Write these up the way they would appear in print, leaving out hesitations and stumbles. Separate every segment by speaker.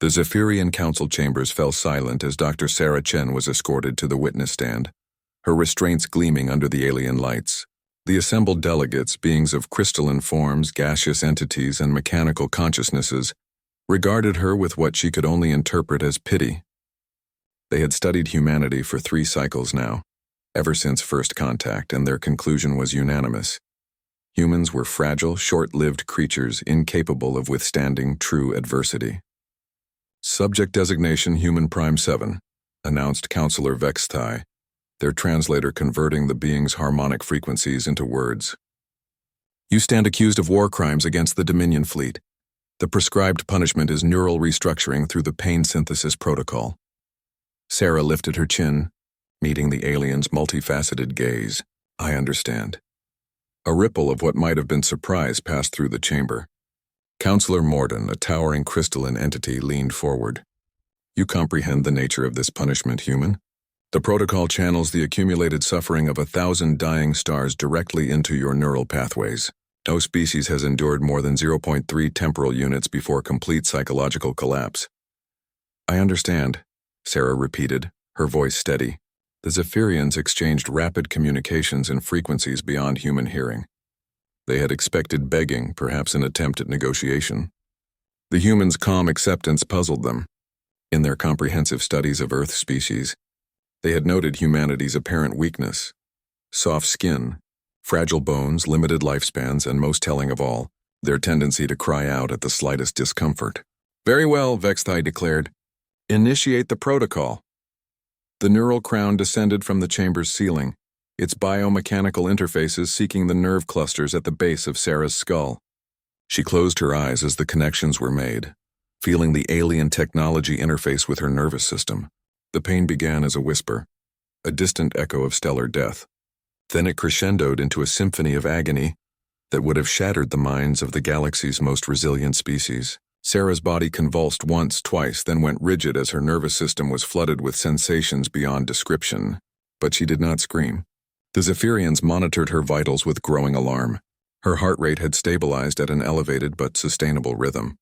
Speaker 1: The Zephyrian council chambers fell silent as Dr. Sarah Chen was escorted to the witness stand, her restraints gleaming under the alien lights. The assembled delegates, beings of crystalline forms, gaseous entities, and mechanical consciousnesses, regarded her with what she could only interpret as pity. They had studied humanity for 3 cycles now, ever since first contact, and their conclusion was unanimous. Humans were fragile, short-lived creatures incapable of withstanding true adversity. Subject designation Human Prime 7, announced Counselor Vexthai, their translator converting the being's harmonic frequencies into words. You stand accused of war crimes against the Dominion fleet. The prescribed punishment is neural restructuring through the pain synthesis protocol. Sarah lifted her chin, meeting the alien's multifaceted gaze. I understand. A ripple of what might have been surprise passed through the chamber. Counselor Morden, a towering crystalline entity, leaned forward. You comprehend the nature of this punishment, human? The protocol channels the accumulated suffering of 1,000 dying stars directly into your neural pathways. No species has endured more than 0.3 temporal units before complete psychological collapse. I understand, Sarah repeated, her voice steady. The Zephyrians exchanged rapid communications in frequencies beyond human hearing. They had expected begging, perhaps an attempt at negotiation. The humans' calm acceptance puzzled them. In their comprehensive studies of Earth species, they had noted humanity's apparent weakness: soft skin, fragile bones, limited lifespans, and most telling of all, their tendency to cry out at the slightest discomfort. Very well, Vexthai declared. Initiate the protocol. The neural crown descended from the chamber's ceiling, its biomechanical interfaces seeking the nerve clusters at the base of Sarah's skull. She closed her eyes as the connections were made, feeling the alien technology interface with her nervous system. The pain began as a whisper, a distant echo of stellar death. Then it crescendoed into a symphony of agony that would have shattered the minds of the galaxy's most resilient species. Sarah's body convulsed once, twice, then went rigid as her nervous system was flooded with sensations beyond description. But she did not scream. The Zephyrians monitored her vitals with growing alarm. Her heart rate had stabilized at an elevated but sustainable rhythm.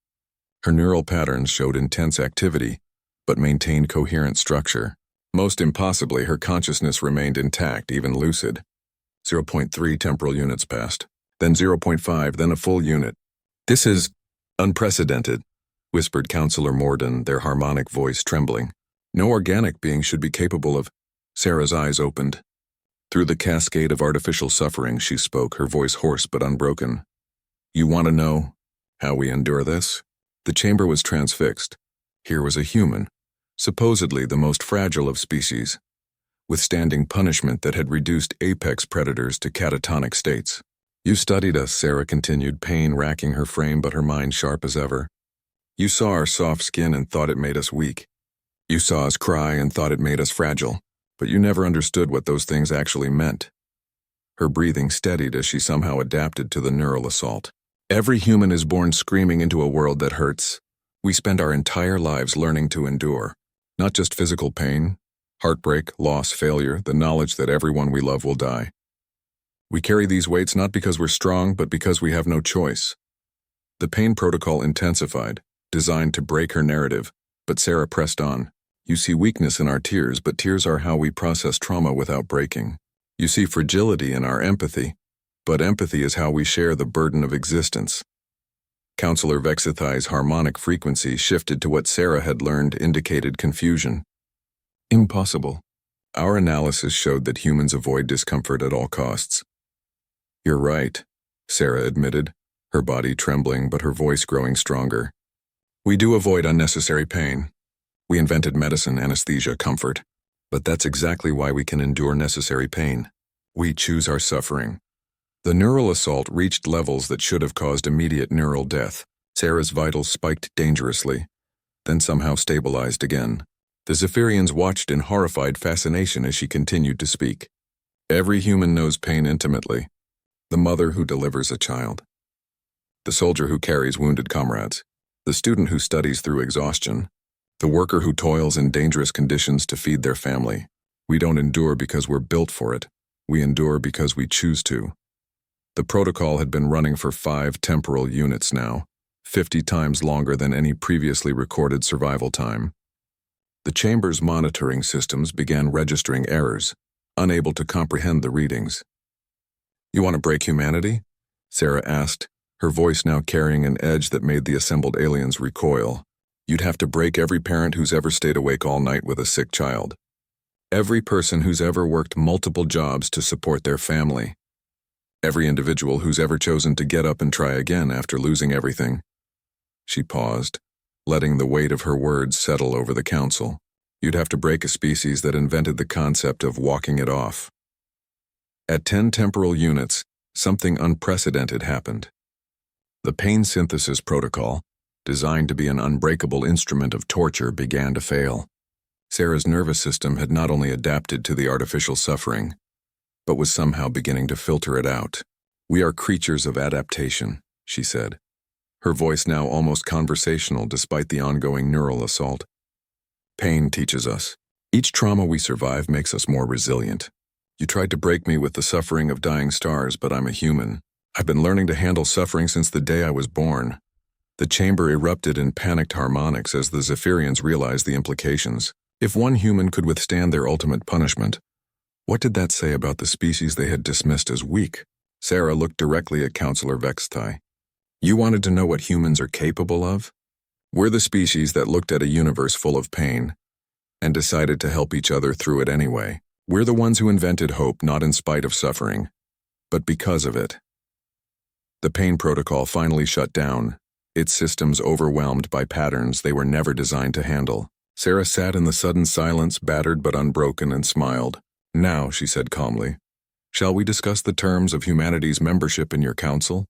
Speaker 1: Her neural patterns showed intense activity, but maintained coherent structure. Most impossibly, her consciousness remained intact, even lucid. 0.3 temporal units passed, then 0.5, then a full unit. This is unprecedented, whispered Counselor Morden, their harmonic voice trembling. No organic being should be capable of. Sarah's eyes opened. Through the cascade of artificial suffering, she spoke, her voice hoarse but unbroken. You want to know how we endure this? The chamber was transfixed. Here was a human, supposedly the most fragile of species, withstanding punishment that had reduced apex predators to catatonic states. You studied us, Sarah continued, pain racking her frame but her mind sharp as ever. You saw our soft skin and thought it made us weak. You saw us cry and thought it made us fragile. But you never understood what those things actually meant. Her breathing steadied as she somehow adapted to the neural assault. Every human is born screaming into a world that hurts. We spend our entire lives learning to endure, not just physical pain, heartbreak, loss, failure, the knowledge that everyone we love will die. We carry these weights not because we're strong, but because we have no choice. The pain protocol intensified, designed to break her narrative, but Sarah pressed on. You see weakness in our tears, but tears are how we process trauma without breaking. You see fragility in our empathy, but empathy is how we share the burden of existence. Counselor Vexithai's harmonic frequency shifted to what Sarah had learned indicated confusion. Impossible. Our analysis showed that humans avoid discomfort at all costs. You're right, Sarah admitted, her body trembling but her voice growing stronger. We do avoid unnecessary pain. We invented medicine, anesthesia, comfort. But that's exactly why we can endure necessary pain. We choose our suffering. The neural assault reached levels that should have caused immediate neural death. Sarah's vitals spiked dangerously, then somehow stabilized again. The Zephyrians watched in horrified fascination as she continued to speak. Every human knows pain intimately. The mother who delivers a child. The soldier who carries wounded comrades. The student who studies through exhaustion. The worker who toils in dangerous conditions to feed their family. We don't endure because we're built for it. We endure because we choose to. The protocol had been running for 5 temporal units now, 50 times longer than any previously recorded survival time. The chamber's monitoring systems began registering errors, unable to comprehend the readings. "You want to break humanity?" Sarah asked, her voice now carrying an edge that made the assembled aliens recoil. "You'd have to break every parent who's ever stayed awake all night with a sick child. Every person who's ever worked multiple jobs to support their family. Every individual who's ever chosen to get up and try again after losing everything." She paused, letting the weight of her words settle over the council. "You'd have to break a species that invented the concept of walking it off." At 10 temporal units, something unprecedented happened. The pain synthesis protocol, designed to be an unbreakable instrument of torture, began to fail. Sarah's nervous system had not only adapted to the artificial suffering, but was somehow beginning to filter it out. "We are creatures of adaptation," she said, her voice now almost conversational despite the ongoing neural assault. "Pain teaches us. Each trauma we survive makes us more resilient. You tried to break me with the suffering of dying stars, but I'm a human. I've been learning to handle suffering since the day I was born." The chamber erupted in panicked harmonics as the Zephyrians realized the implications. If one human could withstand their ultimate punishment, what did that say about the species they had dismissed as weak? Sarah looked directly at Counselor Vextai. "You wanted to know what humans are capable of? We're the species that looked at a universe full of pain and decided to help each other through it anyway. We're the ones who invented hope not in spite of suffering, but because of it." The pain protocol finally shut down, its systems overwhelmed by patterns they were never designed to handle. Sarah sat in the sudden silence, battered but unbroken, and smiled. "Now," she said calmly, "shall we discuss the terms of humanity's membership in your council?"